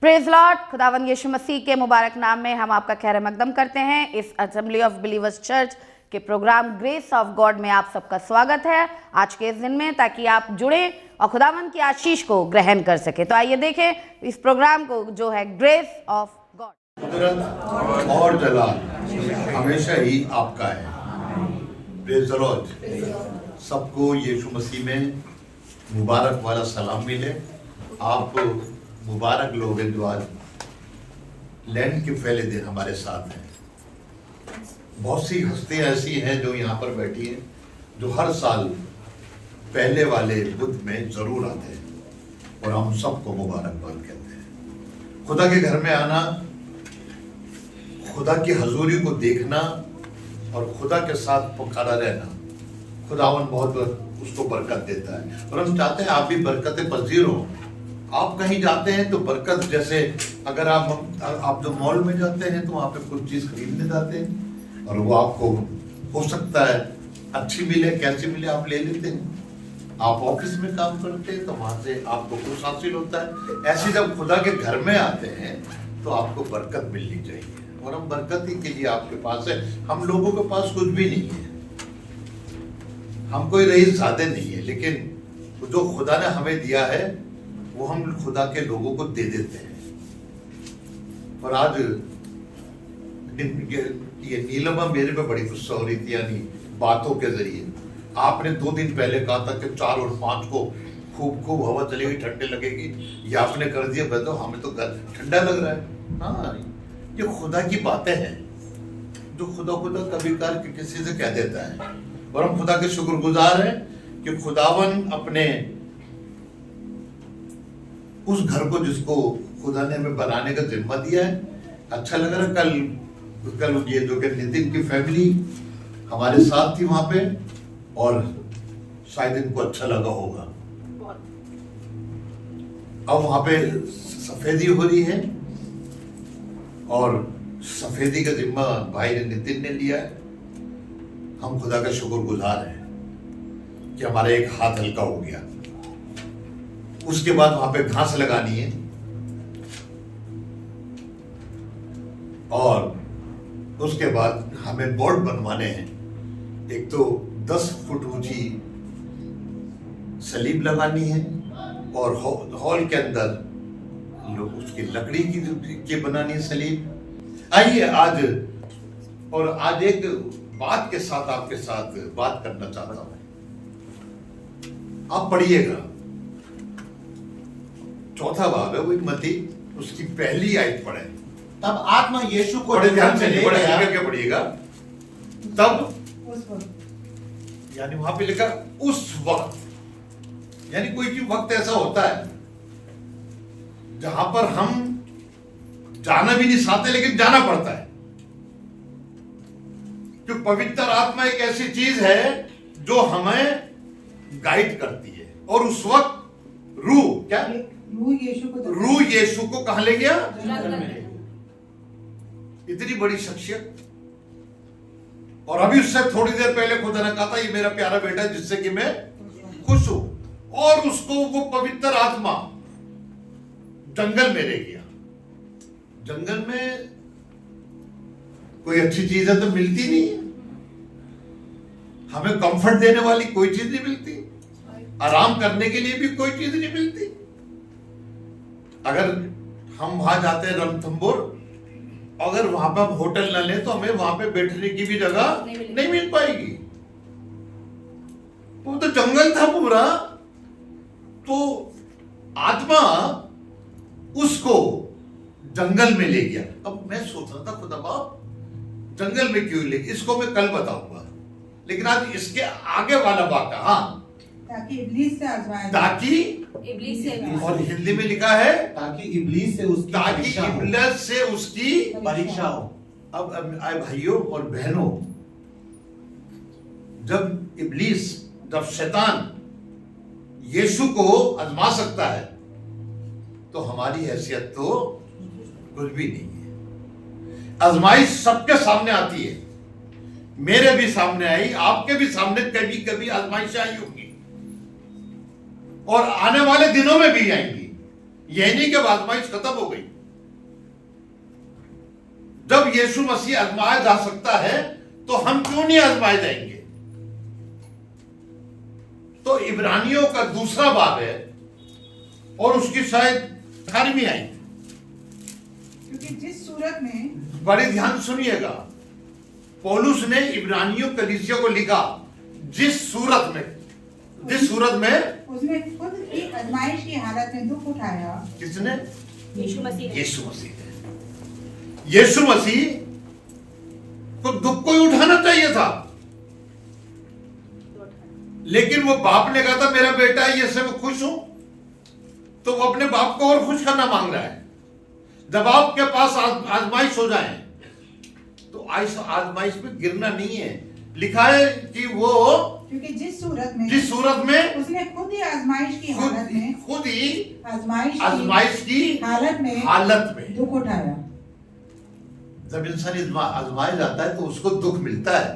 Praise Lord. खुदावंद यीशु मसीह के मुबारक नाम में हम आपका खैर मकदम करते हैं। इस असेंबली ऑफ बिलीवर्स चर्च के प्रोग्राम ग्रेस ऑफ गॉड में आप सबका स्वागत है आज के इस दिन में, ताकि आप जुड़े और खुदावंद की आशीष को ग्रहण कर सके। तो आइए देखें इस प्रोग्राम को जो है ग्रेस ऑफ गॉड। कुदरत और जलाल हमेशा ही आपका है। Praise the Lord. सबको यीशु मसीह में मुबारक वाला सलाम मिले। आप मुबारक लोग हैं जो आज लैंड के पहले दिन हमारे साथ हैं। बहुत सी हस्तियां ऐसी हैं जो यहाँ पर बैठी हैं, जो हर साल पहले वाले बुध में जरूर आते हैं और हम सबको मुबारकबाद कहते हैं। खुदा के घर में आना, खुदा की हजूरी को देखना और खुदा के साथ पुकारा रहना, खुदावन बहुत उसको बरकत देता है। और हम चाहते हैं आप भी बरकतें पजीर हो। आप कहीं जाते हैं तो बरकत, जैसे अगर आप जो मॉल में जाते हैं तो वहाँ पे कुछ चीज़ खरीदने जाते हैं और वो आपको हो सकता है अच्छी मिले, कैसी मिले आप ले लेते हैं। आप ऑफिस में काम करते हैं तो वहाँ से आपको कुछ हासिल होता है। ऐसे जब खुदा के घर में आते हैं तो आपको बरकत मिलनी चाहिए और हम बरकत ही के लिए आपके पास है। हम लोगों के पास कुछ भी नहीं है, हम कोई रईस ज़्यादा नहीं है, लेकिन जो खुदा ने हमें दिया है वो हम खुदा के लोगों को दे देते हैं। और आज ये नीलमा मेरे पे बड़ी गुस्सा हो रही थी, यानी बातों के जरिए। आपने 2 दिन पहले कहा था कि 4 और 5 को खूब खूब हवा चलेगी, ठंडे लगेगी। ये आपने कर दिया, बताओ हमें तो ठंडा लग रहा है। हाँ, ये खुदा की बातें हैं जो खुदा कभी कार किसी से कह देता है। और हम खुदा के शुक्रगुजार हैं कि खुदावन अपने उस घर को जिसको खुदा ने हमें बनाने का जिम्मा दिया है। अच्छा लग रहा है। कल ये जो कि नितिन की फैमिली हमारे साथ थी वहां पे, और शायद इनको अच्छा लगा होगा। अब वहां पे सफेदी हो रही है और सफेदी का जिम्मा भाई ने नितिन ने लिया है। हम खुदा का शुक्रगुजार हैं कि हमारा एक हाथ हल्का हो गया। उसके बाद वहां पे घास लगानी है और उसके बाद हमें बोर्ड बनवाने हैं। एक तो 10 फुट ऊंची सलीब लगानी है और हॉल के अंदर लोग उसकी लकड़ी की बनानी है सलीब। आइए आज एक बात के साथ आपके साथ बात करना चाहता हूं। आप पढ़िएगा, 4था बाब है वो मत्ती, उसकी पहली आयत पढ़े। तब आत्मा यीशु को बड़े ध्यान से बड़े हल्के के पढ़िएगा। तब यानी वहां पे लिखा उस वक्त, यानी कोई भी वक्त ऐसा होता है जहां पर हम जाना भी नहीं चाहते लेकिन जाना पड़ता है। जो पवित्र आत्मा एक ऐसी चीज है जो हमें गाइड करती है। और उस वक्त रूह यीशु को कहां ले गया? इतनी बड़ी शख्सियत। और अभी उससे थोड़ी देर पहले खुदा ने कहा था ये मेरा प्यारा बेटा है जिससे कि मैं खुश हूं। और उसको वो पवित्र आत्मा जंगल में ले गया। जंगल में कोई अच्छी चीज है तो मिलती नहीं है, हमें कंफर्ट देने वाली कोई चीज नहीं मिलती, आराम करने के लिए भी कोई चीज नहीं मिलती। अगर हम वहां जाते हैं रणथंबोर, अगर वहां पर होटल न ले तो हमें वहां पे बैठने की भी जगह नहीं मिल पाएगी। वो तो जंगल था पूरा। तो आत्मा उसको जंगल में ले गया। अब मैं सोच रहा था खुदा बाप जंगल में क्यों ले गया, इसको मैं कल बताऊंगा। लेकिन आज इसके आगे वाला वाक़या, हाँ, ताकि इब्लीस से आजमाया, ताकि इब्लीस से, और हिंदी में लिखा है ताकि इब्लीस से उसकी परीक्षा हो। अब भाइयों और बहनों, जब शैतान यीशु को आजमा सकता है तो हमारी हैसियत तो कुछ भी नहीं है। आजमाइश सबके सामने आती है, मेरे भी सामने आई, आपके भी सामने कभी कभी आजमाइश आई होगी और आने वाले दिनों में भी आएंगी। यह नहीं कि आजमाइश खत्म हो गई। जब यीशु मसीह आजमाया जा सकता है तो हम क्यों नहीं आजमाए जाएंगे? तो इब्रानियों का 2 बाब है और उसकी शायद 18वीं आई। क्योंकि जिस सूरत में, बड़े ध्यान सुनिएगा, पौलुस ने इब्रानियों कलीसिया को लिखा, जिस सूरत में उसने खुद की आजमाइश की हालत में दुख उठाया। किसने? यीशु मसीह ने। यीशु मसीह ने। यीशु मसीह को दुख को ही उठाना चाहिए था, लेकिन वो बाप ने कहा था मेरा बेटा है, ये से मैं खुश हूं, तो वो अपने बाप को और खुश करना मांग रहा है। जब आपके पास आजमाइश हो जाए तो आजमाइश में गिरना नहीं है। लिखा है कि वो क्योंकि जिस सूरत में उसने खुद ही आजमाइश की हालत में आजमाइश की हालत में दुख उठाया। जब इंसान आजमाया जाता है तो उसको दुख मिलता है,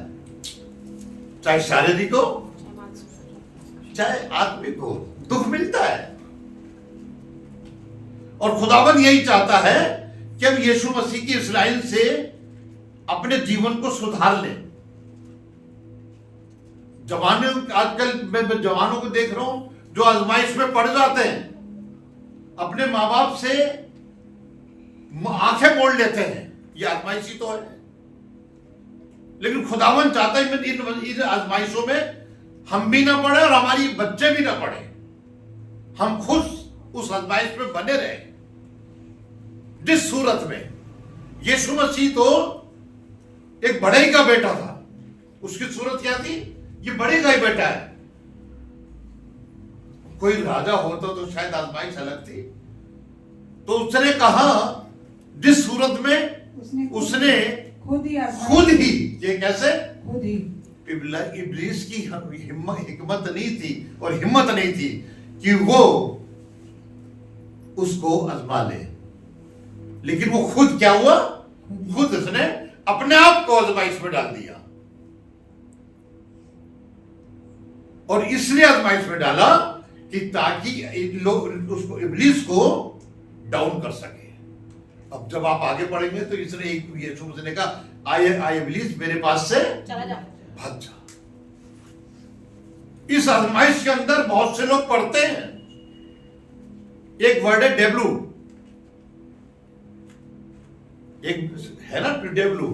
चाहे शारीरिक हो चाहे आत्मिक हो, दुख मिलता है। और खुदावन यही चाहता है कि हम यीशु मसीह की इस लाइन से अपने जीवन को सुधार लें। आजकल मैं जवानों को देख रहा हूं जो आजमाइश में पड़ जाते हैं, अपने माँ बाप से आंखें मोड़ लेते हैं। ये आजमाइश ही तो है, लेकिन खुदावन चाहता है इन आजमाइशों में हम भी ना पड़े और हमारी बच्चे भी ना पड़े, हम खुद उस आजमाइश में बने रहे। जिस सूरत में यीशु मसीह तो एक बड़े का बेटा था, उसकी सूरत क्या थी? ये बड़े का ही बेटा है। कोई राजा होता तो शायद आजमाइश अलग थी। तो उसने कहा जिस सूरत में उसने खुद ही, ये कैसे? खुद ही। इब्लीस की हिम्मत नहीं थी और हिम्मत नहीं थी कि वो उसको आजमा ले, लेकिन वो खुद क्या हुआ? खुद उसने अपने आप को आजमाइश में डाल दिया। और इसलिए आजमाइश में डाला कि ताकि लोग उसको, इब्लीस को डाउन कर सके। अब जब आप आगे पढ़ेंगे तो इसने यीशु मसीह ने कहा, आए इब्लीस मेरे पास से चला जा, भाग जा। इस आजमाइश के अंदर बहुत से लोग पढ़ते हैं, एक वर्ड है डेब्लू, एक है ना डेब्लू।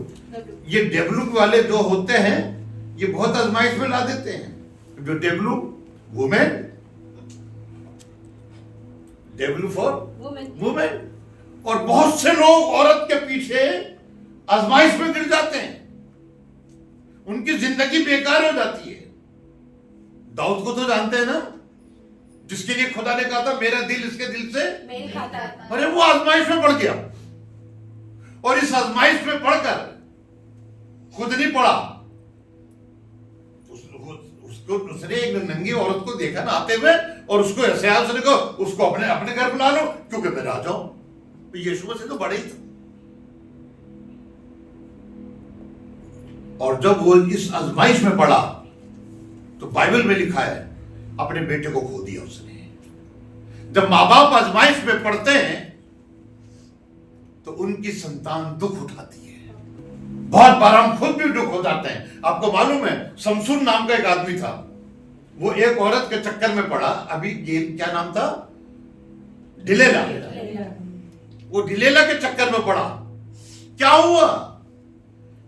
ये डेब्लू वाले जो होते हैं ये बहुत आजमाइश में ला देते हैं। जो डेब्लू वुमेन, डेब्लू फॉर वुमेन। और बहुत से लोग औरत के पीछे आजमाइश में गिर जाते हैं, उनकी जिंदगी बेकार हो जाती है। दाऊद को तो जानते हैं ना, जिसके लिए खुदा ने कहा था मेरा दिल इसके दिल से मेरी खाता है। अरे वो आजमाइश में पड़ गया, और इस आजमाइश में पढ़कर खुद नहीं पड़ा, उसने एक नंगी औरत को देखा ना आते हुए, और उसको ऐसे उसने कहा उसको अपने घर बुला लो क्योंकि मैं राजा हूं। यीशु मसीह तो बड़े ही थे। और जब वो इस आजमाइश में पड़ा तो बाइबल में लिखा है अपने बेटे को खो दिया उसने। जब माँ बाप आजमाइश में पड़ते हैं तो उनकी संतान दुख उठाती है। बहुत बार हम खुद भी दुख हो जाते हैं। आपको मालूम है शमसून नाम का एक आदमी था, वो एक औरत के चक्कर में पड़ा। अभी क्या नाम था? डिलेला। वो डिलेला के चक्कर में पड़ा। क्या हुआ?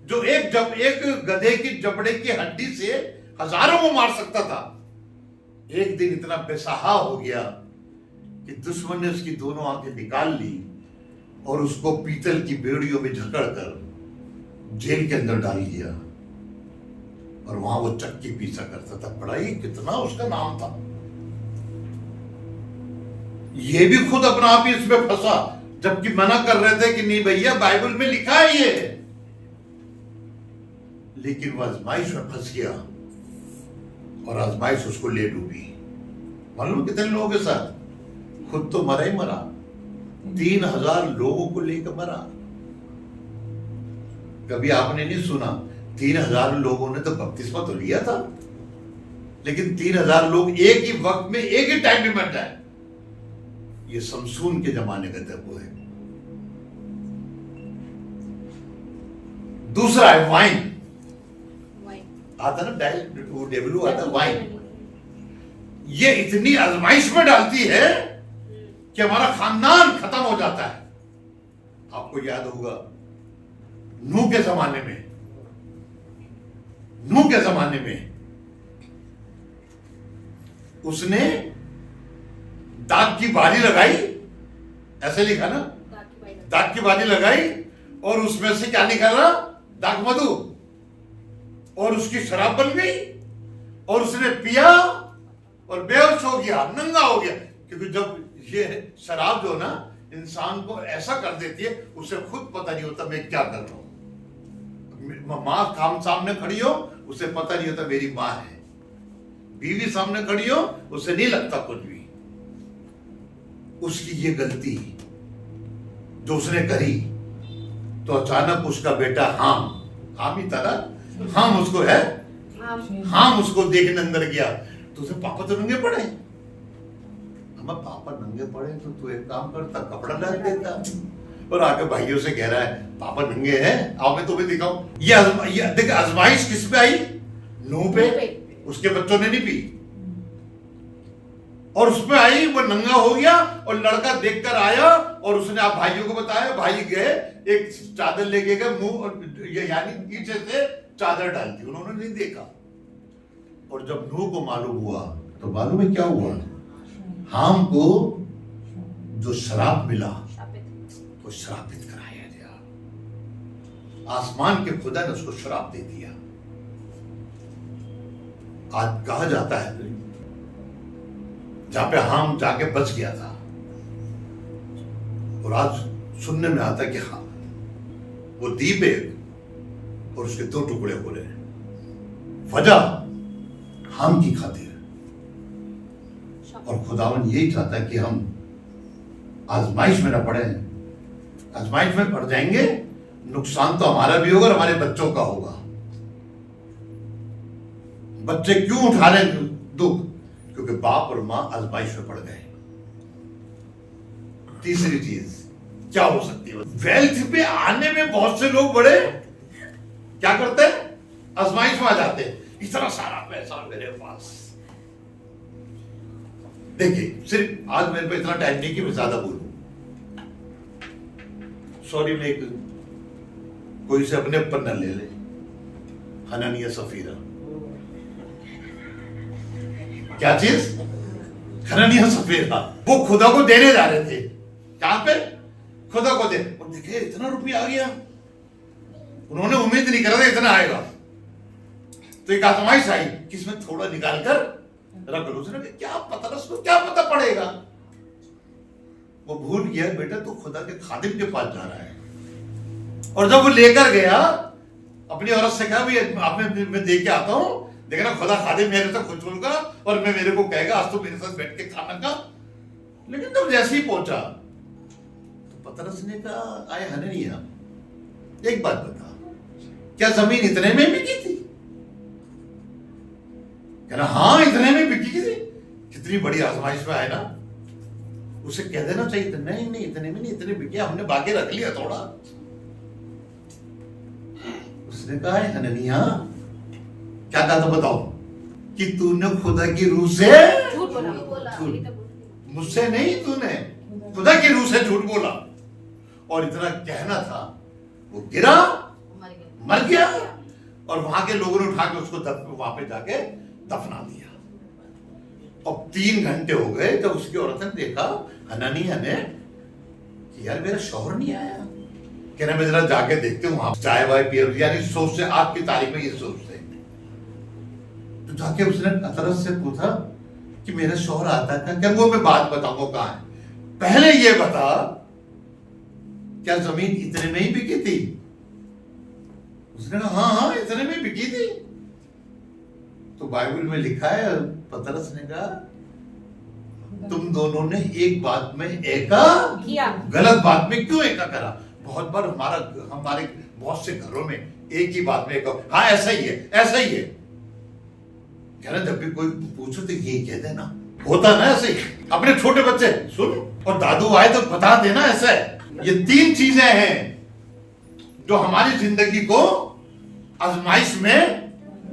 जो एक गधे की जबड़े की हड्डी से हजारों को मार सकता था, एक दिन इतना बेसहा हो गया कि दुश्मन ने उसकी दोनों आंखें निकाल ली और उसको पीतल की बेड़ियों में जकड़कर जेल के अंदर डाल दिया। और वहां वो चक्की पीसा करता था। बड़ा ही कितना उसका नाम था। ये भी खुद अपना आप ही इसमें फंसा, जबकि मना कर रहे थे कि नहीं भैया बाइबल में लिखा है ये, लेकिन वो आजमाइश में फंस गया और आजमाइश उसको ले डूबी। मालूम कितने लोगों के साथ? खुद तो मरा ही मरा, 3000 लोगों को लेकर मरा। कभी आपने नहीं सुना 3000 लोगों ने तो बपतिस्मा तो लिया था, लेकिन 3000 लोग एक ही वक्त में एक ही टाइम में मर जाए, ये शमसून के जमाने का तब है। दूसरा है वाइन, आता ना डेवलू आता वाइन। ये इतनी आजमाइश में डालती है कि हमारा खानदान खत्म हो जाता है। आपको याद होगा नूह के जमाने में उसने दाग की बाली लगाई, ऐसे लिखा ना, दाग की बाली लगाई और उसमें से क्या निकाला? दाग मधु, और उसकी शराब बन गई और उसने पिया और बेहोश हो गया, नंगा हो गया। क्योंकि जब ये शराब जो ना इंसान को ऐसा कर देती है, उसे खुद पता नहीं होता मैं क्या कर रहा हूं। माँ काम सामने खड़ी हो, उसे पता नहीं होता मेरी माँ है। बीवी सामने खड़ी हो, उसे नहीं लगता कुछ भी। उसकी ये गलती जो उसने करी, तो अचानक उसका बेटा हाम ही था ना, हाम उसको है, हाम उसको देखने अंदर गया। तो उसे पापा तो नंगे पड़े, हम पापा नंगे पड़े तो तू एक काम करता, कपड़ा डाल देता। और आगे भाइयों से कह रहा है पापा नंगे हैं, आओ मैं तुम्हें दिखाऊं। ये देख आजमाइश किस पे आई? नूह पे। उसके बच्चों ने नहीं पी और उसमें आई, वो नंगा हो गया और लड़का देखकर आया और उसने आप भाइयों को बताया। भाई गए, एक चादर लेके गए, मुंह यानी पीछे से चादर डाल दी, उन्होंने नहीं देखा। और जब नूह को मालूम हुआ तो मालूम है क्या हुआ? हाम को जो शराब मिला वो श्रापित कराया गया। आसमान के खुदा ने उसको श्राप दे दिया। आज कहा जाता है जहां पे हाम जाके बच गया था, और आज सुनने में आता है कि हाँ वो दीप एक और उसके 2 टुकड़े हो रहे हैं, वजह हाम की खातिर। और खुदावन यही चाहता है कि हम आजमाइश में न पड़े। आजमाइश में पड़ जाएंगे, नुकसान तो हमारा भी होगा और हमारे बच्चों का होगा। बच्चे क्यों उठा रहे दुख? क्योंकि बाप और मां आजमाइश में पड़ गए। तीसरी चीज क्या हो सकती है? वेल्थ पे आने में बहुत से लोग बड़े क्या करते हैं? आजमाइश में आ जाते हैं। इतना सारा पैसा मेरे पास। देखिए, सिर्फ आज मेरे पे इतना टाइम नहीं कि मैं ज्यादा बोलूं। सॉरी, मैं कोई से अपने ऊपर न ले ले। हननिया सफीरा, क्या चीज? हननिया सफीरा, वो खुदा को देने जा रहे थे। कहां पे? खुदा को दे। और देखे इतना रुपया आ गया, उन्होंने उम्मीद नहीं करा था इतना आएगा। तो एक आजमाइश आई कि इसमें थोड़ा निकाल कर रख लो। उसने क्या पता, उसको क्या पता पड़ेगा। वो भूल गया बेटा तू खुदा के खादिम के पास जा रहा है। और जब वो लेकर गया, अपनी औरत से कहा भी मैं दे के आता हूं, देखना खुदा खादिम मेरे से खुश होगा और मैं मेरे को कहेगा आज तो मेरे साथ बैठ के खाना खा। लेकिन जब जैसे ही पहुंचा तो पतरस ने कहा, आए हननिया एक बात बता, क्या जमीन इतने में बिकी थी? कह रहा हाँ इतने में बिकी थी। कितनी बड़ी आजमाइश में आए ना। उसे कह देना चाहिए था, नहीं नहीं इतने में नहीं, इतने बिके, हमने बाकी रख लिया थोड़ा। उसने कहा है हननिया, क्या कहा था बताओ? कि तूने खुदा की रूह से झूठ बोला। मुझसे नहीं, तूने खुदा की रूह से झूठ बोला। और इतना कहना था, वो गिरा, मर गया। और वहां के लोगों ने उठा के उसको वहां पे जाके दफना दिया। अब 3 घंटे हो गए जब उसकी औरत ने देखा हननिया ने कि यार मेरा शौहर नहीं आया। कहना मैं जरा जाके देखते हूं वहां चाय वाय पिए, यानी सोच से आज की तारीख में ये सोचते। तो जाके उसने पतरस से पूछा कि मेरा शौहर आता था क्या? वो मैं बात बताऊंगा कहां है, पहले ये बता क्या जमीन इतने में ही बिकी थी? उसने कहा हाँ इतने में बिकी थी। तो बाइबल में लिखा है, पतरस ने कहा तुम दोनों ने एक बात में एका किया, गलत बात में क्यों एका करा? बहुत बार हमारे बहुत से घरों में एक ही बात में एका, हाँ ऐसा ही है, ऐसा ही है। कहना जब भी कोई पूछो तो ये कह देना, होता ना ऐसे ही। अपने छोटे बच्चे सुन, और दादू आए तो बता देना ऐसा है। ये 3 चीजें हैं जो हमारी जिंदगी को आजमाइश में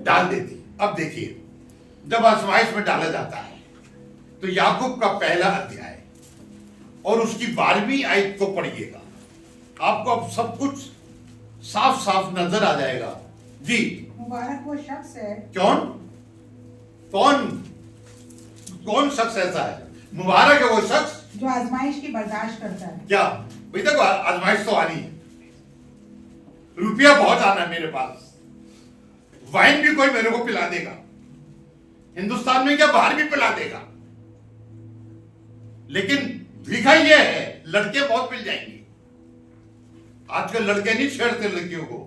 डाल देती। अब देखिए, जब आजमाइश में डाला जाता है तो याकूब का पहला अध्याय और उसकी 12वीं आयत को पढ़िएगा, आपको अब सब कुछ साफ साफ नजर आ जाएगा। जी, मुबारक वो शख्स है। कौन कौन कौन शख्स ऐसा है? मुबारक है वो शख्स जो आजमाइश की बर्दाश्त करता है। क्या भाई, देखो आजमाइश तो आनी है, रुपया बहुत आना है मेरे पास, वाइन भी कोई मेरे को पिला देगा, हिंदुस्तान में क्या बाहर भी पिला देगा, लेकिन लिखा यह है लड़के बहुत मिल जाएंगे। आजकल लड़के नहीं छेड़ते लड़कियों को,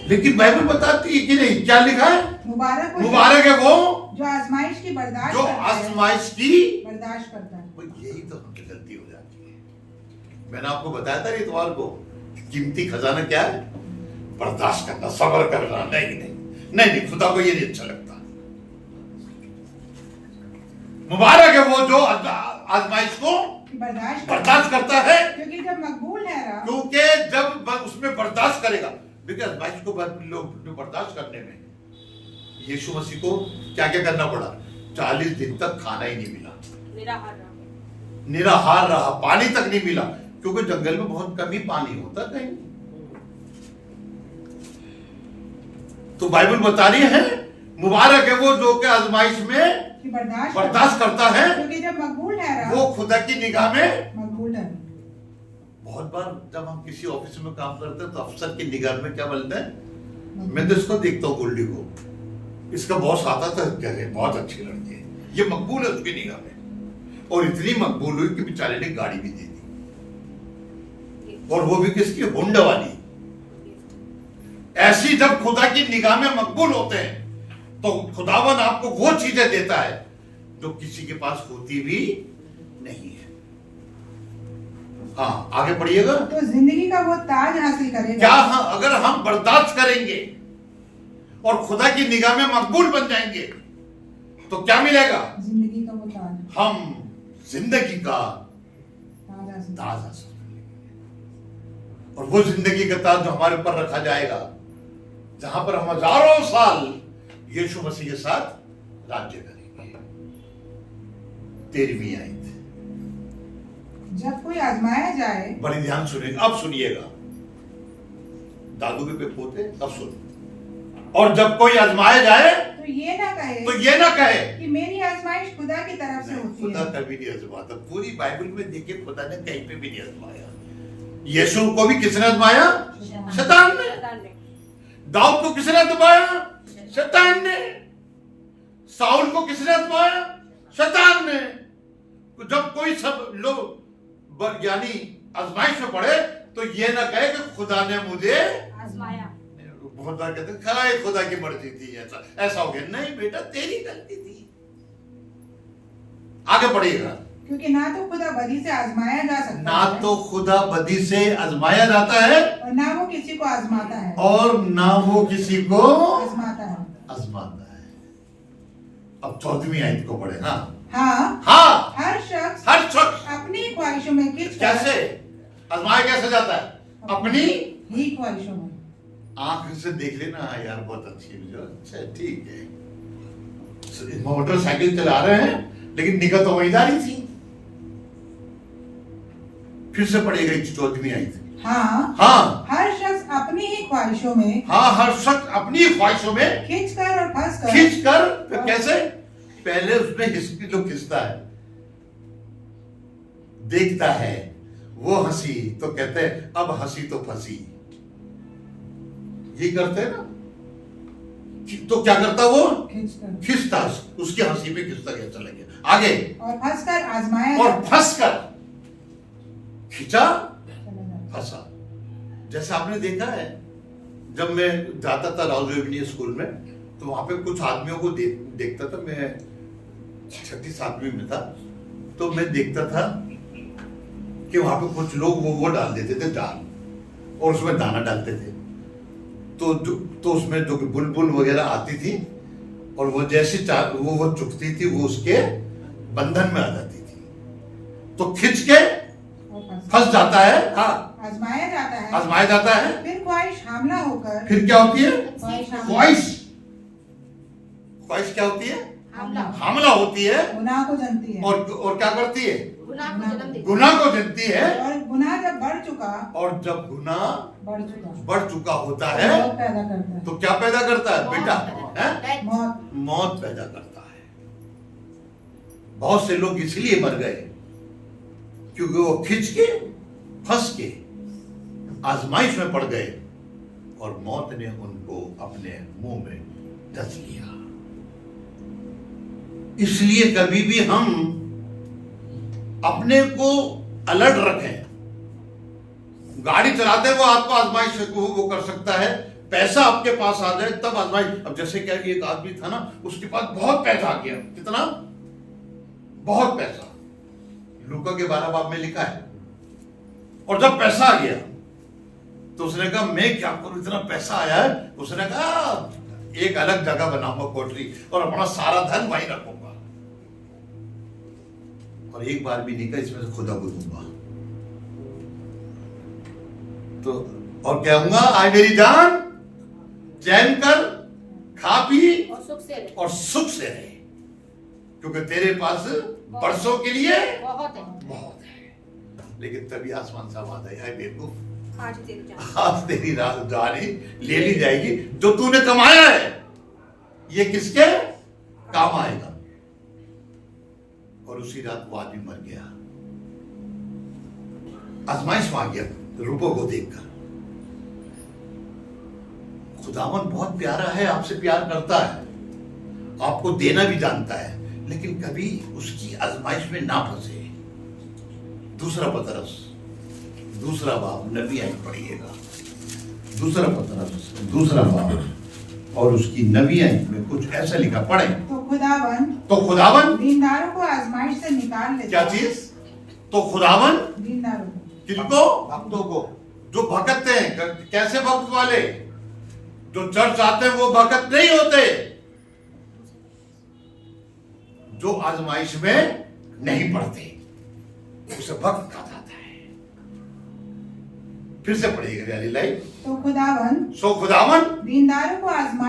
लेकिन बाइबल बताती है कि नहीं। क्या लिखा है? मुबारक है वो जो आजमाइश की बर्दाश्त जो करता है। आजमाइश की बर्दाश्त करता है। यही तो हमसे गलती हो जाती है। मैंने आपको बताया था इतवार को, कीमती खजाना क्या है? बर्दाश्त करना, सब्र करना। नहीं, खुदा को ये नहीं अच्छा लगता। मुबारक है वो जो आजमाइश को बर्दाश्त करता है, क्योंकि जब मकबूल है रब, क्योंकि जब उसमें बर्दाश्त करेगा। देखिए आजमाइश को लोग बर्दाश्त करने में यीशु मसीह को क्या क्या करना पड़ा? 40 दिन तक खाना ही नहीं मिला, निराहार रहा, पानी तक नहीं मिला, क्योंकि जंगल में बहुत कम ही पानी होता कहीं। तो बाइबल बता रही है मुबारक है वो जो कि आजमाइश में बर्दाश्त करता है, क्योंकि जब मकबूल है रब, वो खुदा की निगाह में मकबूल है। बहुत बार जब हम किसी ऑफिस में काम करते हैं तो अफसर की निगाह में क्या बोलते हैं? मैं तो इसको देखता हूँ गोल्डी को, इसका बॉस आता था, कहते बहुत अच्छी लड़की है, ये मकबूल है उसकी निगाह में। और इतनी मकबूल हुई कि बेचारे ने गाड़ी भी दे दी, और वो भी किसकी? होंडा वाली। ऐसी जब खुदा की निगाह में मकबूल होते हैं तो खुदावन आपको वो चीजें देता है जो किसी के पास होती भी नहीं है। हाँ, आगे पढ़िएगा। तो जिंदगी का वो ताज हासिल करेगा। क्या हाँ, अगर हम बर्दाश्त करेंगे और खुदा की निगाह में मकबूल बन जाएंगे तो क्या मिलेगा? जिंदगी का वो ताज। हम जिंदगी का ताज हासिल करेंगे, और वो जिंदगी का ताज जो hamaरे ऊपर रखा जाएगा, जहां पर हम हजारों साल यीशु मसीह के साथ राज्य करेंगे। 13वीं आयत। जब कोई आजमाया जाए, बड़ी ध्यान सुनिए, अब सुनिएगा, दादू के पोते, अब सुन। और जब कोई आजमाया जाए तो ये ना कहे कि मेरी आजमाइश खुदा की तरफ से होती खुदा है। कभी नहीं आजमाता। पूरी बाइबल में देखिए खुदा ने कहीं पे भी नहीं आजमाया। यीशु को भी किसने आजमाया? शैतान ने। दाऊद को किसने आजमाया? शैतान ने। साउल को किसने आजमाया? शैतान ने। तो जब कोई सब लोग यानी आजमाइश में पड़े तो ये ना कहे कि खुदा ने मुझे आजमाया। बहुत बार कहते खाए खुदा की मर्जी थी, ऐसा हो गया। नहीं बेटा, तेरी गलती थी। आगे पढ़िएगा। क्योंकि ना तो खुदा बदी से आजमाया जा सकता ना है, तो खुदा बदी से आजमाया जाता है, और ना वो किसी को आजमाता है, और ना वो किसी को आजमाता है। अब 14वीं आयत को पढ़े। हाँ, हर शख्स अपनी ख्वाहिशों में कैसे आजमाया कैसे जाता है? अपनी ही ख्वाहिशों में। आंख से देख लेना, यार बहुत अच्छी है, अच्छा ठीक है, मोटरसाइकिल चला रहे हैं लेकिन निकल तो वही जा रही थी। फिर से पढ़ेगा 14वीं आयत। हाँ, हर शख्स अपनी ही ख्वाहिशों में, हर शख्स अपनी ख्वाहिशों में खींचकर और फंसकर, खींचकर कैसे? पहले उसमें जो खिंचता है, देखता है, वो हंसी तो कहते हैं अब हंसी तो फंसी, ये करते हैं ना। तो क्या करता वो? खिंचता, उसकी हंसी पे खिंचता गया, चला गया आगे, और फंसकर आजमाया, और फंसकर खिंचा, फंसा। जैसे आपने देखा है, जब मैं जाता था राउज़ स्कूल में तो वहां पे कुछ आदमियों को देखता था। मैं 6ठी 7वीं में था, तो मैं देखता था कि वहां पे कुछ लोग वो डाल देते थे जाल, और उसमें दाना डालते थे। तो उसमें जो बुलबुल वगैरह आती थी, और वो जैसे वो चुकती थी, वो उसके बंधन में आ जाती थी। तो खिंच के फंस जाता है, हाँ आजमाया जाता है, आजमाया जाता है। फिर ख्वाहिश हमला होकर, फिर क्या होती है? ख्वाहिश ख्वाहिश क्या होती है? हमला हमला होती है गुनाह को जनती है, और क्या करती है? गुनाह को जन्म देती गुनाह को जनती है। और गुनाह जब बढ़ चुका, और जब गुनाह बढ़ चुका होता है मौत पैदा करता है, तो क्या पैदा करता है बेटा? है। मौत। मौत पैदा करता है। बहुत से लोग इसलिए मर गए क्योंकि वो खिंच के फंस के आजमाइश में पड़ गए और मौत ने उनको अपने मुंह में डस लिया। इसलिए कभी भी हम अपने को अलर्ट रखें। गाड़ी चलाते हुए आपको आजमाइश वो कर सकता है, पैसा आपके पास आ जाए तब आजमाइश। अब जैसे क्या एक आदमी था ना, उसके पास बहुत पैसा आ गया। कितना? बहुत पैसा। लूका के 12 बाब में लिखा है। और जब पैसा आ गया तो उसने कहा मैं क्या करूं, इतना पैसा आया है। उसने कहा एक अलग जगह बनाऊंगा कोठरी और अपना सारा धन वहीं रखूंगा और एक बार भी नहीं कहा इसमें से खुदा को दूंगा। तो और क्या कहूंगा, आए मेरी जान चैन कर, खा पी और सुख से रहे। और सुख से रहे, क्योंकि तेरे पास बरसों के लिए बहुत है। बहुत है। लेकिन तभी आसमान से आवाज आई, आए बेवकूफ, आज तेरी जान। आज तेरी रात जानी ले ली जाएगी। जो तूने कमाया है ये किसके काम आएगा। और उसी रात वो आदमी मर गया, आजमाइश में आ गया रूपों को देखकर। खुदावन बहुत प्यारा है, आपसे प्यार करता है, आपको देना भी जानता है, लेकिन कभी उसकी आजमाइश में ना फंसे। दूसरा पतरस दूसरा बाब, नबी आई पढ़िएगा, दूसरा पतरस दूसरा बाब और उसकी नबी आई में कुछ ऐसा लिखा, पढ़े। तो खुदावन दीनदारों को आजमाइश से निकाल लेता। क्या चीज? तो खुदावन दीनदारों को, किनको? भक्तों को, जो भगतते हैं। कैसे भक्त वाले? जो चर्च आते हैं वो भगत नहीं होते, जो आजमाइश में नहीं पड़ते, उसे भक्त कहा जाता है। फिर से पढ़िएगा लाइट। तो खुदावन सो खुदावन दीनदारों को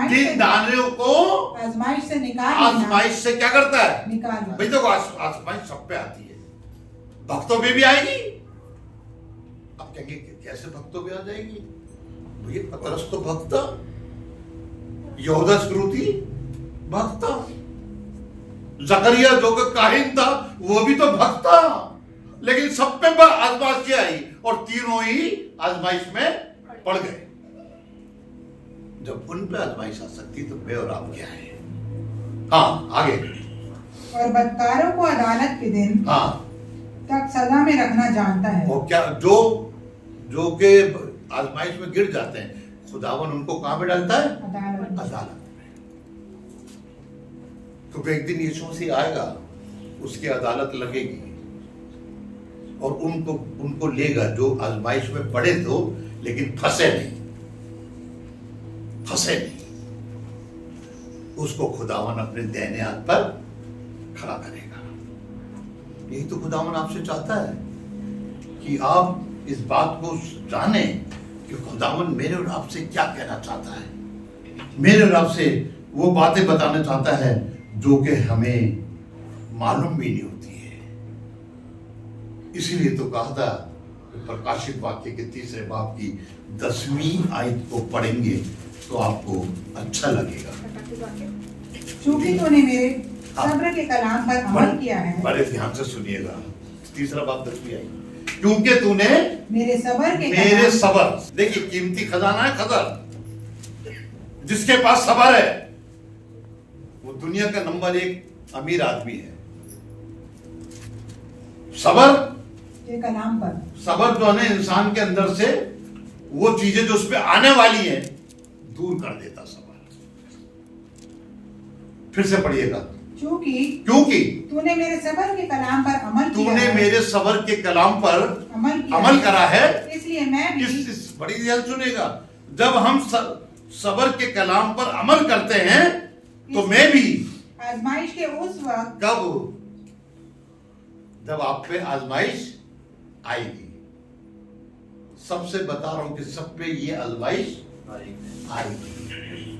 दीनदारों को आजमाइश से निकाल आजमाइश से क्या करता है? निकाल। भाई देखो आजमाइश सब पे आती है, भक्तों पे भी आएगी। अब कहेंगे कैसे भक्तों पे आ जाएगी? भैया पतरस तो भक्त, यहूदा इस्करियोती भक्त, जकरिया जो कि काहिन था वो भी तो भक्त था, लेकिन सब पे आजमाइश क्या आई और तीनों ही आजमाइश में पड़ गए। जब उन पे आजमाइश आ सकती तो मैं और आप क्या है? हाँ आगे। और बदकारों को अदालत के दिन हाँ तक सजा में रखना जानता है। और क्या जो के आजमाइश में गिर जाते हैं, खुदावन उनको कहां में डालता है? अदालत में। क्योंकि एक दिन यीशु मसीह आएगा, उसकी अदालत लगेगी और उनको लेगा जो आजमाइश में पड़े तो लेकिन फंसे नहीं, उसको खुदावन अपने दाहिने हाथ पर खड़ा करेगा। यही तो खुदावन आपसे चाहता है कि आप इस बात को जाने कि खुदावन मेरे और आपसे क्या कहना चाहता है, मेरे और आपसे वो बातें बताना चाहता है जो कि हमें मालूम भी नहीं होती है। इसीलिए तो कहा था प्रकाशित वाक्य के 3 बाब की 10वीं आयत को पढ़ेंगे तो आपको अच्छा लगेगा। क्योंकि तूने मेरे सब्र के कलाम पर अमल किया है। बड़े ध्यान से सुनिएगा, 3 बाब 10वीं आयत। क्योंकि तूने मेरे सब्र, देखिए कीमती खजाना है खबर। जिसके पास सब्र है वो दुनिया का नंबर 1 अमीर आदमी है। सब्र के कलाम पर, सब्र जो है ना इंसान के अंदर से वो चीजें जो उस पे आने वाली हैं दूर कर देता सब्र। फिर से पढ़िएगा। क्योंकि तूने मेरे सब्र के कलाम पर अमल किया है। तूने मेरे सब्र के कलाम पर अमल करा है, इसलिए मैं भी बड़ी ध्यान सुनेगा। जब हम सब्र के कलाम पर अमल करते हैं तो मैं भी आजमाइश के उस वक्त, कब? जब आप पे आजमाइश आएगी। सबसे बता रहा हूं कि सब पे ये आजमाइश आएगी,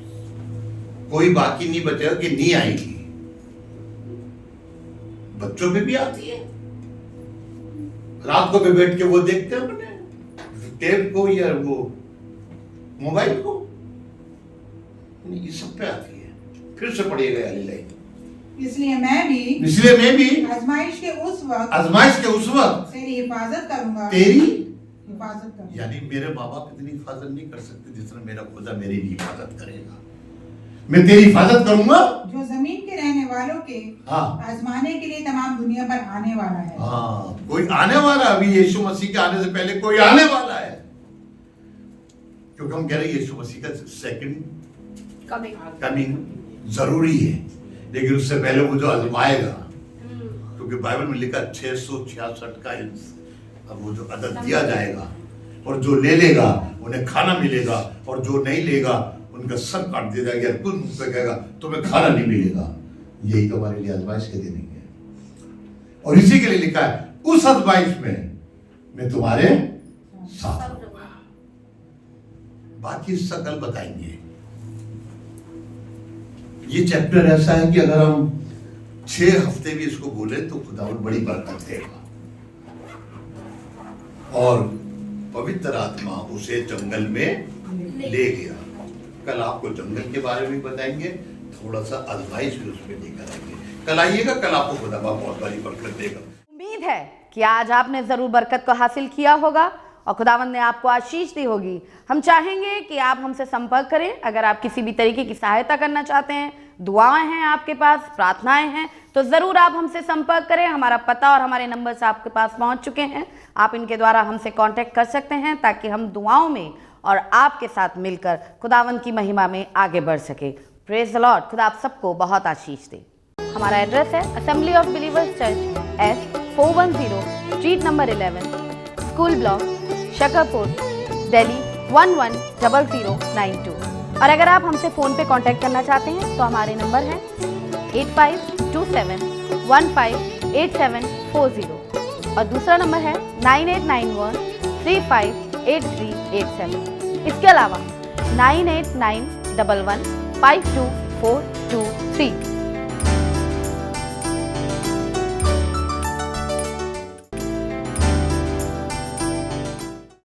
कोई बाकी नहीं बचेगा कि नहीं आएगी। बच्चों पे भी आती है, रात को भी बैठ के वो देखते हैं अपने टेप को या वो मोबाइल को, ये सब पे आती है। फिर से पढ़िएगा वाली लाइन। इसलिए मैं भी आजमाइश के उस वक्त तेरी हिफाजत करूंगा, यानी मेरे माँ बाप इतनी हिफाजत नहीं कर सकते जितना मेरा खुदा मेरी भी हिफाजत करेगा। मैं तेरी हिफाजत करूंगा जो जमीन के रहने वालों के आजमाने के लिए तमाम दुनिया पर आने वाला है। हाँ, कोई आने वाला, अभी यीशु मसीह के आने से पहले कोई आने वाला है, क्योंकि हम कह रहे हैं यीशु मसीह का सेकंड कमिंग जरूरी है, लेकिन उससे पहले वो जो आजमाएगा, क्योंकि बाइबल में लिखा 666 का अब वो जो अदद दिया जाएगा, और जो ले लेगा उन्हें खाना मिलेगा, और जो नहीं लेगा उनका सर काट दिया जाएगा, कुछ मुंह पे कहेगा तुम्हें खाना नहीं मिलेगा। यही तो हमारे लिए आजमाइश के दिन है, और इसी के लिए लिखा है उस आजमाइश में मैं तुम्हारे साथ रहूंगा। बाकी सकल बताएंगे। ये चैप्टर ऐसा है कि अगर हम 6 हफ्ते भी इसको बोले तो खुदावंद बड़ी बरकत देगा, और पवित्र आत्मा उसे जंगल में ले गया। कल आपको जंगल के बारे में बताएंगे, थोड़ा सा आजमाइश भी उसमें लेकर आएंगे। कल आइएगा, कल आपको खुदा बहुत बड़ी बरकत देगा। उम्मीद है कि आज आपने जरूर बरकत को हासिल किया होगा और खुदावंद ने आपको आशीष दी होगी। हम चाहेंगे कि आप हमसे संपर्क करें। अगर आप किसी भी तरीके की सहायता करना चाहते हैं, दुआएं हैं आपके पास, प्रार्थनाएं हैं, तो ज़रूर आप हमसे संपर्क करें। हमारा पता और हमारे नंबर्स आपके पास पहुंच चुके हैं। आप इनके द्वारा हमसे कांटेक्ट कर सकते हैं ताकि हम दुआओं में और आपके साथ मिलकर खुदावंद की महिमा में आगे बढ़ सके। Praise the Lord. खुदा आप सबको बहुत आशीष दे। हमारा एड्रेस है assembly of believers church, S410 street number 11, school block, Shakarpur, Delhi 110092। और अगर आप हमसे फ़ोन पे कांटेक्ट करना चाहते हैं तो हमारे नंबर हैं 8527158740 और दूसरा नंबर है 9891358387। इसके अलावा 9891152423।